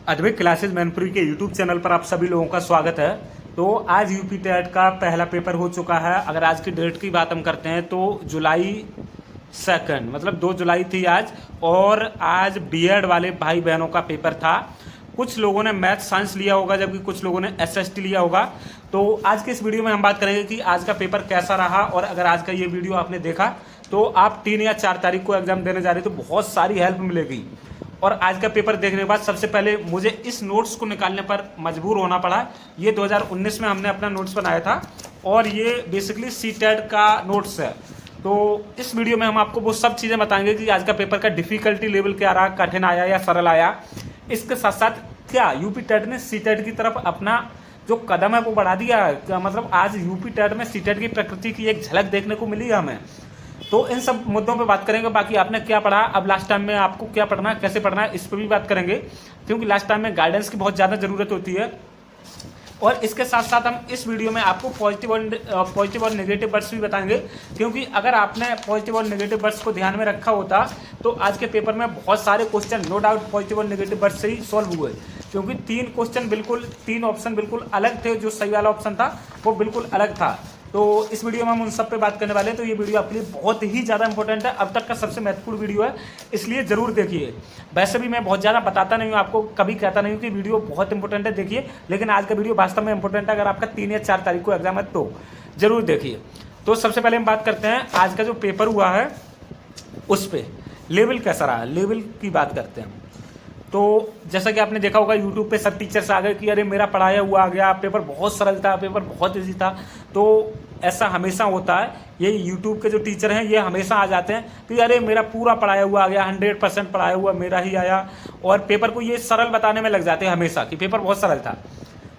अद्वैत classes Mainpuri के YouTube channel पर आप सभी लोगों का स्वागत है। तो आज यूपी टेट का पहला पेपर हो चुका है। अगर आज की डेट की बात हम करते हैं तो जुलाई 2 मतलब 2 जुलाई थी आज। और आज बीएड वाले भाई बहनों का पेपर था। कुछ लोगों ने मैथ साइंस लिया होगा जबकि कुछ लोगों ने एसएसटी लिया होगा। तो आज के इस वीडियो में हम बात करेंगे कि आज का पेपर कैसा रहा, और अगर आज का ये वीडियो आपने देखा तो आप 3 या 4 तारीख को एग्जाम देने जा रहे तो बहुत सारी हेल्प मिलेगी। और आज का पेपर देखने के बाद सबसे पहले मुझे इस नोट्स को निकालने पर मजबूर होना पड़ा। ये 2019 में हमने अपना नोट्स बनाया था और ये बेसिकली सीटेट का नोट्स है। तो इस वीडियो में हम आपको वो सब चीज़ें बताएंगे कि आज का पेपर का डिफिकल्टी लेवल क्या रहा, कठिन आया या सरल आया। इसके साथ साथ क्या यूपी टेट ने सीटेट की तरफ अपना जो कदम है वो बढ़ा दिया है क्या, मतलब आज यूपी टेट में सीटेट की प्रकृति की एक झलक देखने को मिली है हमें। तो इन सब मुद्दों पे बात करेंगे। बाकी आपने क्या पढ़ा, अब लास्ट टाइम में आपको क्या पढ़ना है, कैसे पढ़ना है, इस पर भी बात करेंगे, क्योंकि लास्ट टाइम में गाइडेंस की बहुत ज़्यादा ज़रूरत होती है। और इसके साथ साथ हम इस वीडियो में आपको पॉजिटिव और नेगेटिव वर्ड्स भी बताएंगे, क्योंकि अगर आपने पॉजिटिव और नेगेटिव वर्ड्स को ध्यान में रखा होता तो आज के पेपर में बहुत सारे क्वेश्चन नो डाउट पॉजिटिव और नेगेटिव वर्ड्स से ही सॉल्व हुए, क्योंकि 3 ऑप्शन बिल्कुल अलग थे। जो सही वाला ऑप्शन था वो बिल्कुल अलग था। तो इस वीडियो में हम उन सब पे बात करने वाले हैं। तो ये वीडियो आपके लिए बहुत ही ज़्यादा इंपॉर्टेंट है, अब तक का सबसे महत्वपूर्ण वीडियो है, इसलिए ज़रूर देखिए। वैसे भी मैं बहुत ज़्यादा बताता नहीं हूँ आपको, कभी कहता नहीं हूँ कि वीडियो बहुत इंपॉर्टेंट है देखिए, लेकिन आज का वीडियो वास्तव में इंपॉर्टेंट है। अगर आपका 3 या 4 तारीख को एग्जाम है तो ज़रूर देखिए। तो सबसे पहले हम बात करते हैं आज का जो पेपर हुआ है उस पर लेवल कैसा रहा, लेवल की बात करते हैं। तो जैसा कि आपने देखा होगा यूट्यूब पे सब टीचर्स आ गए कि अरे मेरा पढ़ाया हुआ आ गया, पेपर बहुत सरल था, पेपर बहुत ईजी था। तो ऐसा हमेशा होता है, ये यूट्यूब के जो टीचर हैं ये हमेशा आ जाते हैं कि अरे मेरा पूरा पढ़ाया हुआ आ गया, 100% पढ़ाया हुआ मेरा ही आया, और पेपर को ये सरल बताने में लग जाते हैं हमेशा कि पेपर बहुत सरल था।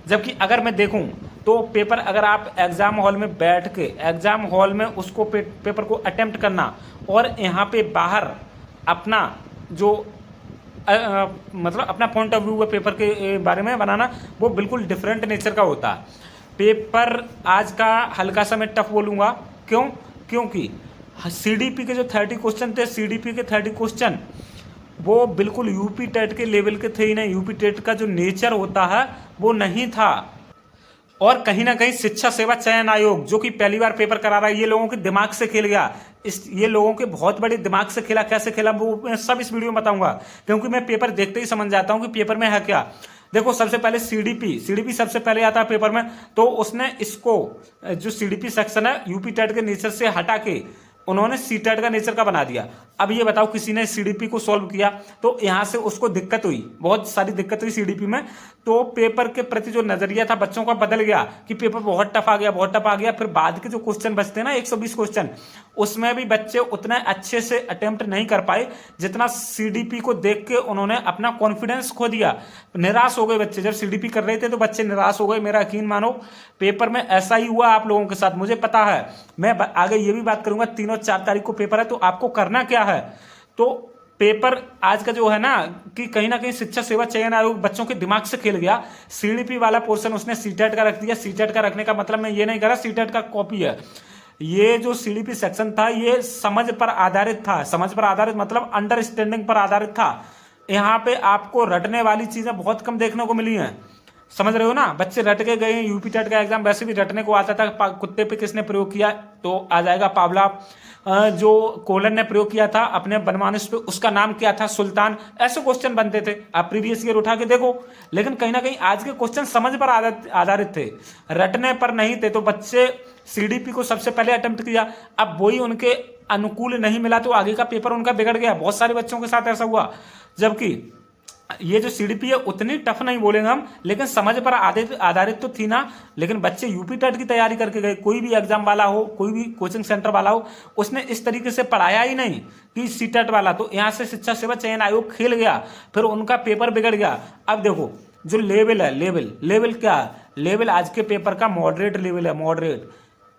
जबकि अगर मैं देखूं तो पेपर अगर आप एग्ज़ाम हॉल में बैठ के एग्ज़ाम हॉल में उसको पेपर को अटेम्प्ट करना और यहाँ पे बाहर अपना जो मतलब अपना पॉइंट ऑफ व्यू है पेपर के बारे में बनाना, वो बिल्कुल डिफरेंट नेचर का होता है। पेपर आज का हल्का सा मैं टफ बोलूँगा, क्यों? क्योंकि सीडीपी के जो 30 क्वेश्चन थे, सीडीपी के 30 क्वेश्चन वो बिल्कुल यूपी टेट के लेवल के थे ही नहीं। यूपी टेट का जो नेचर होता है वो नहीं था। और कहीं ना कहीं शिक्षा सेवा चयन आयोग जो कि पहली बार पेपर करा रहा है, ये लोगों के दिमाग से खेल गया। ये लोगों के बहुत बड़े दिमाग से खेला, कैसे खेला वो मैं सब इस वीडियो में बताऊंगा, क्योंकि मैं पेपर देखते ही समझ जाता हूं कि पेपर में है क्या। देखो सबसे पहले सीडीपी सबसे पहले आता है पेपर में, तो उसने इसको जो सीडीपी सेक्शन है यूपी टेट के नेचर से हटा के उन्होंने सीटेट का नेचर का बना दिया। अब ये बताओ किसी ने सीडीपी को सॉल्व किया तो यहाँ से उसको दिक्कत हुई, बहुत सारी दिक्कत हुई सीडीपी में। तो पेपर के प्रति जो नजरिया था बच्चों का बदल गया कि पेपर बहुत टफ आ गया, बहुत टफ आ गया। फिर बाद के जो क्वेश्चन बचते हैं ना 120 क्वेश्चन, उसमें भी बच्चे उतने अच्छे से अटेम्प्ट नहीं कर पाए जितना सीडीपी को देख के उन्होंने अपना कॉन्फिडेंस खो दिया। निराश हो गए बच्चे, जब सीडीपी कर रहे थे तो बच्चे निराश हो गए। मेरा यकीन मानो पेपर में ऐसा ही हुआ आप लोगों के साथ, मुझे पता है। मैं आगे ये भी बात करूंगा, 3 और 4 तारीख को पेपर है तो आपको करना क्या है। तो पेपर आज का जो है ना कि कहीं ना कहीं शिक्षा सेवा चयन आयोग बच्चों के दिमाग से खेल गया। सीडीपी वाला पोर्शन उसने सीटेट का रख दिया। सीटेट का रखने का मतलब मैं ये नहीं कह रहा सीटेट का कॉपी है। ये जो सीडीपी सेक्शन था ये समझ पर आधारित था। समझ पर आधारित मतलब अंडरस्टैंडिंग पर आधारित था। यहाँ पे आपको रटने वाली चीजें बहुत कम देखने को मिली हैं, समझ रहे हो ना। बच्चे रट के गए। यूपी टेट का एग्जाम वैसे भी रटने को आता था। कुत्ते पे किसने प्रयोग किया तो आ जाएगा पावला। जो कोलन ने प्रयोग किया था अपने बनमानुष पे, उसका नाम क्या था? सुल्तान। ऐसे क्वेश्चन बनते थे, आप प्रीवियस ईयर उठा के देखो। लेकिन कहीं ना कहीं आज के क्वेश्चन समझ पर आधारित थे, रटने पर नहीं थे। तो बच्चे सीडीपी को सबसे पहले अटेम्प्ट किया, अब वही उनके अनुकूल नहीं मिला तो आगे का पेपर उनका बिगड़ गया। बहुत सारे बच्चों के साथ ऐसा हुआ। जबकि ये जो सीडीपी है उतनी टफ नहीं बोलेंगे हम, लेकिन समझ पर आधारित तो थी ना। लेकिन बच्चे यूपी टेट की तैयारी करके गए, कोई भी एग्जाम वाला हो, कोई भी कोचिंग सेंटर वाला हो, उसने इस तरीके से पढ़ाया ही नहीं कि सीटेट वाला। तो यहाँ से शिक्षा सेवा चयन आयोग खेल गया, फिर उनका पेपर बिगड़ गया। अब देखो जो लेवल है, लेवल क्या है? लेवल आज के पेपर का मॉडरेट लेवल है। मॉडरेट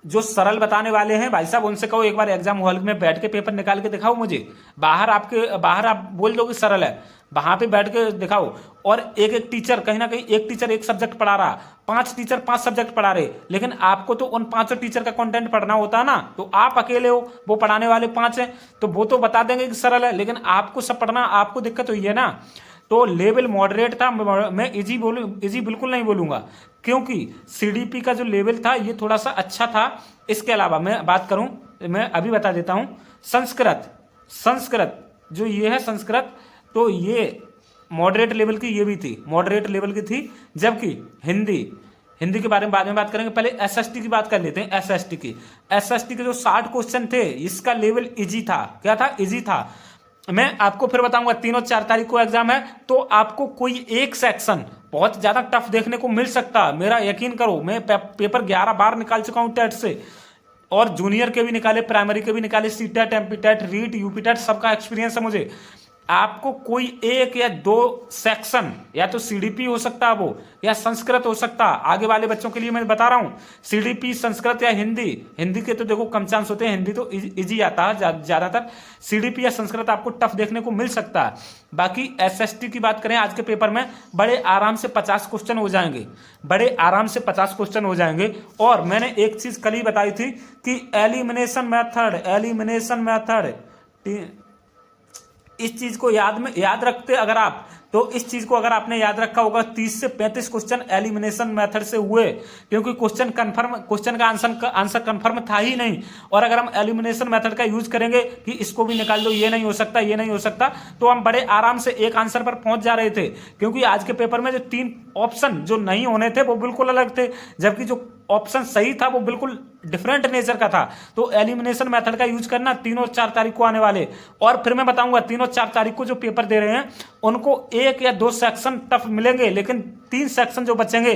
जो सरल बताने वाले हैं भाई साहब, उनसे कहो एक बार एग्जाम हॉल में बैठ के पेपर निकाल के दिखाओ मुझे। बाहर आप बोल दो कि सरल है, वहां पे बैठ के दिखाओ। और एक टीचर, कहीं ना कहीं एक टीचर एक सब्जेक्ट पढ़ा रहा, 5 टीचर 5 सब्जेक्ट पढ़ा रहे, लेकिन आपको तो उन 5 टीचर का कंटेंट पढ़ना होता है ना। तो आप अकेले हो, वो पढ़ाने वाले 5 हैं, तो वो तो बता देंगे कि सरल है, लेकिन आपको सब पढ़ना, आपको दिक्कत हुई है ना। तो लेवल मॉडरेट था। मैं इजी बिल्कुल नहीं बोलूंगा, क्योंकि सीडीपी का जो लेवल था ये थोड़ा सा अच्छा था। इसके अलावा मैं बात करूं, मैं अभी बता देता हूं, संस्कृत जो ये है संस्कृत, तो ये मॉडरेट लेवल की, ये भी थी मॉडरेट लेवल की थी। जबकि हिंदी के बारे में बाद में बात करेंगे, पहले एसएसटी की बात कर लेते हैं। एसएसटी के जो 60 क्वेश्चन थे, इसका लेवल इजी था। क्या था? इजी था। मैं आपको फिर बताऊंगा, 3 और 4 तारीख को एग्जाम है, तो आपको कोई एक सेक्शन बहुत ज्यादा टफ देखने को मिल सकता। मेरा यकीन करो, मैं पेपर 11 बार निकाल चुका हूं टेट से, और जूनियर के भी निकाले, प्राइमरी के भी निकाले, सीटेट, एमपीटेट, रीट, यूपीटेट, सबका एक्सपीरियंस है मुझे। आपको कोई एक या दो सेक्शन, या तो सीडीपी हो सकता है वो, या संस्कृत हो सकता है। आगे वाले बच्चों के लिए मैं बता रहा हूं, सीडीपी, संस्कृत या हिंदी के तो देखो कम चांस होते हैं, हिंदी तो इजी आता है ज्यादातर। सीडीपी या संस्कृत आपको टफ देखने को मिल सकता है। बाकी एसएसटी की बात करें, आज के पेपर में बड़े आराम से 50 क्वेश्चन हो जाएंगे, बड़े आराम से 50 क्वेश्चन हो जाएंगे। और मैंने एक चीज कल ही बताई थी कि एलिमिनेशन मेथड, इस चीज को याद रखते अगर आप, तो इस चीज को अगर आपने याद रखा होगा, 30 से 35 क्वेश्चन एलिमिनेशन मेथड से हुए, क्योंकि क्वेश्चन का आंसर कंफर्म था ही नहीं। और अगर हम एलिमिनेशन मेथड का यूज करेंगे कि इसको भी निकाल दो, ये नहीं हो सकता, तो हम बड़े आराम से एक आंसर पर पहुंच जा रहे थे। क्योंकि आज के पेपर में जो 3 ऑप्शन जो नहीं होने थे वो बिल्कुल अलग थे, जबकि जो ऑप्शन सही था वो बिल्कुल डिफरेंट नेचर का था। तो एलिमिनेशन मेथड का यूज करना 3 और 4 तारीख को आने वाले। और फिर मैं बताऊंगा 3 और 4 तारीख को जो पेपर दे रहे हैं उनको 1 या 2 सेक्शन टफ मिलेंगे, लेकिन 3 सेक्शन जो बचेंगे,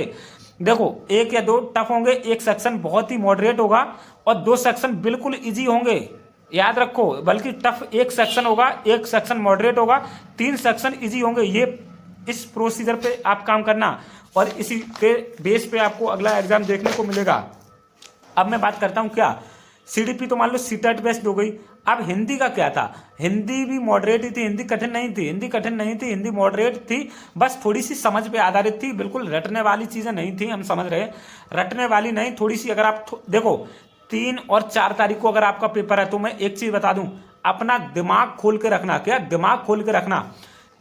देखो 1 या 2 टफ होंगे, 1 सेक्शन बहुत ही मॉडरेट होगा और 2 सेक्शन बिल्कुल इजी होंगे। याद रखो, बल्कि टफ 1 सेक्शन होगा, 1 सेक्शन मॉडरेट होगा, 3 सेक्शन इजी होंगे। ये इस प्रोसीजर पे आप काम करना, और इसी के बेस पे आपको अगला एग्जाम देखने को मिलेगा। अब मैं बात करता हूं, क्या सीडीपी तो मान लो सीटेट बेस्ड हो गई। अब हिंदी का क्या था? हिंदी भी मॉडरेट ही थी, हिंदी कठिन नहीं थी, हिंदी मॉडरेट थी, बस थोड़ी सी समझ पे आधारित थी, बिल्कुल रटने वाली चीजें नहीं थी। हम समझ रहे, रटने वाली नहीं, थोड़ी सी। अगर आप देखो 3 और 4 तारीख को अगर आपका पेपर है, तो मैं एक चीज बता दूं, अपना दिमाग खोल के रखना। क्या? दिमाग खोल के रखना।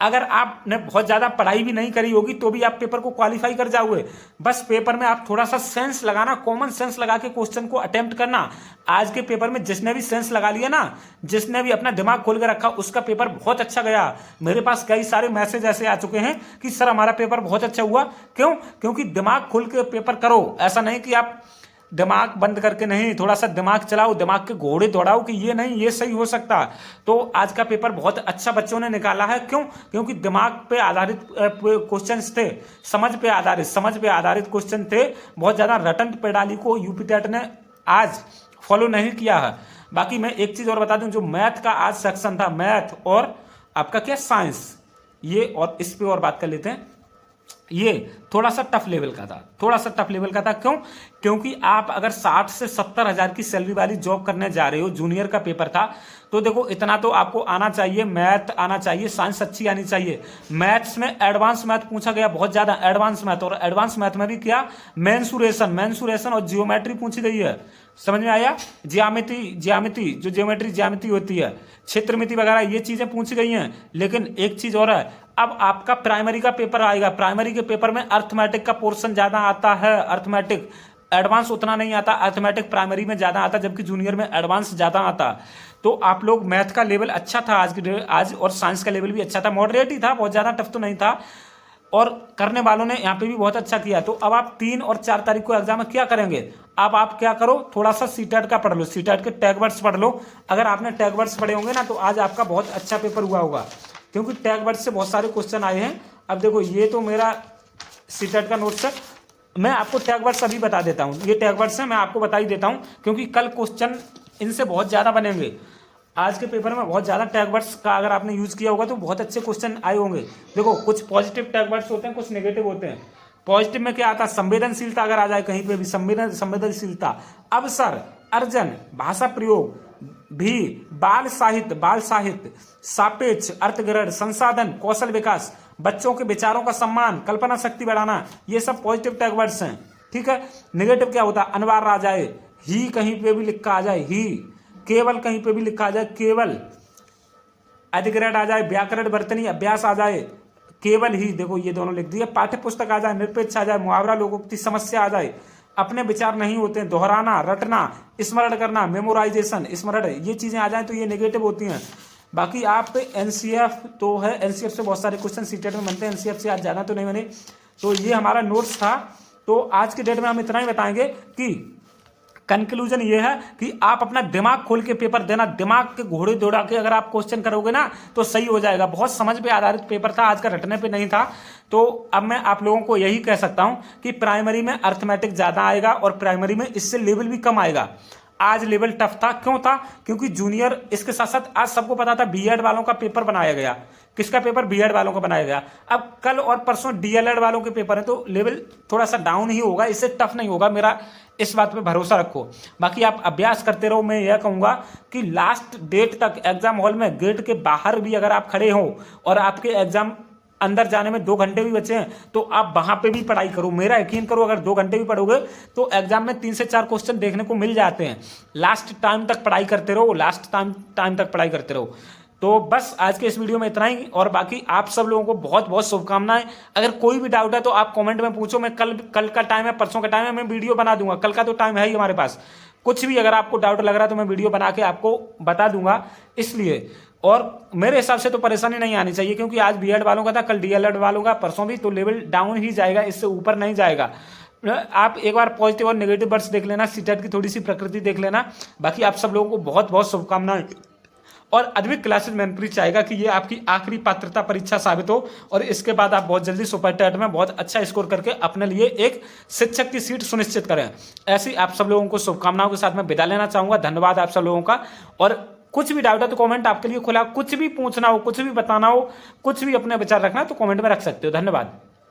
अगर आपने बहुत ज्यादा पढ़ाई भी नहीं करी होगी तो भी आप पेपर को क्वालिफाई कर जाओगे। बस पेपर में आप थोड़ा सा सेंस लगाना, कॉमन सेंस लगा के क्वेश्चन को अटेम्प्ट करना। आज के पेपर में जिसने भी सेंस लगा लिया ना, जिसने भी अपना दिमाग खोल के रखा, उसका पेपर बहुत अच्छा गया। मेरे पास कई सारे मैसेज ऐसे आ चुके हैं कि सर हमारा पेपर बहुत अच्छा हुआ। क्यों? क्योंकि दिमाग खोल के पेपर करो। ऐसा नहीं कि आप दिमाग बंद करके नहीं, थोड़ा सा दिमाग चलाओ, दिमाग के घोड़े दौड़ाओ कि ये नहीं, ये सही हो सकता। तो आज का पेपर बहुत अच्छा बच्चों ने निकाला है। क्यों? क्योंकि दिमाग पे आधारित क्वेश्चंस थे, समझ पे आधारित क्वेश्चन थे। बहुत ज्यादा रटन पेडाली को यूपी टेट ने आज फॉलो नहीं किया है। बाकी मैं एक चीज और बता दूं, जो मैथ का आज सेक्शन था, मैथ और आपका क्या साइंस, ये और इस पे और बात कर लेते हैं। ये थोड़ा सा टफ लेवल का था। क्यों? क्योंकि आप अगर 60 से 70 हजार की सैलरी वाली जॉब करने जा रहे हो, जूनियर का पेपर था, तो देखो इतना तो आपको आना चाहिए, मैथ आना चाहिए, साइंस अच्छी आनी चाहिए। मैथ्स में एडवांस मैथ पूछा गया, बहुत ज्यादा एडवांस मैथ, और एडवांस मैथ में भी क्या, मेंसुरेशन और जियोमेट्री पूछी गई है। समझ में आया? ज्यामिति जो ज्योमेट्री होती है, क्षेत्रमिति वगैरह, ये चीजें पूछी गई हैं। लेकिन एक चीज और है, अब आपका प्राइमरी का पेपर आएगा, प्राइमरी के पेपर में अर्थमेटिक का पोर्शन ज्यादा आता है। अर्थमेटिक एडवांस उतना नहीं आता, अर्थमेटिक प्राइमरी में ज्यादा आता, जबकि जूनियर में एडवांस ज्यादा आता। तो आप लोग मैथ का लेवल अच्छा था आज, और साइंस का लेवल भी अच्छा था, मॉडरेट ही था, बहुत ज्यादा टफ तो नहीं था, और करने वालों ने यहाँ पे भी बहुत अच्छा किया। तो अब आप 3 और 4 तारीख को एग्जाम में क्या करेंगे? अब आप क्या करो, थोड़ा सा सीटेट का पढ़ लो, सीटेट के टैग वर्ड्स पढ़ लो। अगर आपने टैग वर्ड्स पढ़े होंगे ना, तो आज आपका बहुत अच्छा पेपर हुआ होगा, क्योंकि टैग वर्ड्स से बहुत सारे क्वेश्चन आए हैं। अब देखो, ये तो मेरा सीटेट का नोट्स है, मैं आपको टैग वर्ड्स अभी बता देता हूँ। ये टैग वर्ड्स हैं, मैं आपको बता ही देता हूँ, क्योंकि कल क्वेश्चन इनसे बहुत ज्यादा बनेंगे। आज के पेपर में बहुत ज्यादा टैग वर्ड्स का अगर आपने यूज किया होगा तो बहुत अच्छे क्वेश्चन आए होंगे। देखो, कुछ पॉजिटिव टैग वर्ड्स होते हैं, कुछ नेगेटिव होते हैं। पॉजिटिव में क्या आता है? संवेदनशीलता अगर आ जाए कहीं पे भी, संवेदनशीलता, अवसर, अर्जन, भाषा प्रयोग भी, बाल साहित्य, सापेक्ष, अर्थग्रहण, संसाधन, कौशल विकास, बच्चों के विचारों का सम्मान, कल्पना शक्ति बढ़ाना, ये सब पॉजिटिव टैग वर्ड्स हैं। ठीक है। नेगेटिव क्या होता है? अनिवार्य आ जाए, ही कहीं पे भी लिखा आ जाए, ही, केवल कहीं पे भी लिखा आ जाए, केवल, अधिग्रहण आ जाए, व्याकरण वर्तनी अभ्यास आ जाए, केवल ही, देखो ये दोनों लिख दिया, पाठ्य पुस्तक आ जाए, निरपेक्ष आ जाए, मुहावरा, लोकोक्ति, समस्या आ जाए, अपने विचार नहीं होते हैं, दोहराना, रटना, स्मरण करना, मेमोराइजेशन, स्मरण, ये चीजें आ जाए तो ये नेगेटिव होती हैं। बाकी आप एनसीएफ तो है, एनसीएफ से बहुत सारे क्वेश्चन सीटेट में बनते हैं, एनसीएफ से आज जाना तो नहीं बने। तो ये हमारा नोट्स था। तो आज के डेट में हम इतना ही बताएंगे कि कंक्लूजन ये है कि आप अपना दिमाग खोल के पेपर देना, दिमाग के घोड़े दौड़ा के अगर आप क्वेश्चन करोगे ना तो सही हो जाएगा। बहुत समझ पे आधारित पेपर था, आज का रटने पे नहीं था। तो अब मैं आप लोगों को यही कह सकता हूं कि प्राइमरी में अर्थमेटिक ज्यादा आएगा और प्राइमरी में इससे लेवल भी कम आएगा। आज लेवल टफ था, क्यों था? क्योंकि जूनियर, इसके साथ साथ आज सबको पता था बीएड वालों का पेपर बनाया गया। किसका पेपर? बीएड वालों का बनाया गया। अब कल और परसों डीएलएड वालों के पेपर है, तो लेवल थोड़ा सा डाउन ही होगा, इससे टफ नहीं होगा, मेरा इस बात पे भरोसा रखो। बाकी आप अभ्यास करते रहो। मैं यह कहूंगा कि लास्ट डेट तक एग्जाम हॉल में गेट के बाहर भी अगर आप खड़े हो और आपके एग्जाम अंदर जाने में 2 घंटे भी बचे हैं तो आप वहां पे भी पढ़ाई करो। मेरा यकीन करो, अगर 2 घंटे भी पढ़ोगे तो एग्जाम में 3 से 4 क्वेश्चन देखने को मिल जाते हैं। लास्ट टाइम तक पढ़ाई करते रहो, लास्ट टाइम तक पढ़ाई करते रहो। तो बस आज के इस वीडियो में इतना ही, और बाकी आप सब लोगों को बहुत बहुत शुभकामनाएं। अगर कोई भी डाउट है तो आप कमेंट में पूछो। मैं कल का टाइम है, परसों का टाइम है, मैं वीडियो बना दूंगा। कल का तो टाइम है ही हमारे पास। कुछ भी अगर आपको डाउट लग रहा है तो मैं वीडियो बना के आपको बता दूंगा। इसलिए, और मेरे हिसाब से तो परेशानी नहीं आनी चाहिए, क्योंकि आज बीएड वालों का था, कल डीएलएड वालों का, परसों भी, तो लेवल डाउन ही जाएगा, इससे ऊपर नहीं जाएगा। आप एक बार पॉजिटिव और नेगेटिव वर्ड्स देख लेना, सीटेट की थोड़ी सी प्रकृति देख लेना। बाकी आप सब लोगों को बहुत बहुत शुभकामनाएं, और अद्विक क्लासेस मैंने चाहेगा कि ये आपकी आखिरी पात्रता परीक्षा साबित हो और इसके बाद आप बहुत जल्दी सुपर टेट में बहुत अच्छा स्कोर करके अपने लिए एक शिक्षक की सीट सुनिश्चित करें। ऐसी आप सब लोगों को शुभकामनाओं के साथ मैं विदा लेना चाहूंगा। धन्यवाद आप सब लोगों का। और कुछ भी डाउट है तो कमेंट आपके लिए खुला, कुछ भी पूछना हो, कुछ भी बताना हो, कुछ भी अपने विचार रखना है तो कमेंट में रख सकते हो। धन्यवाद।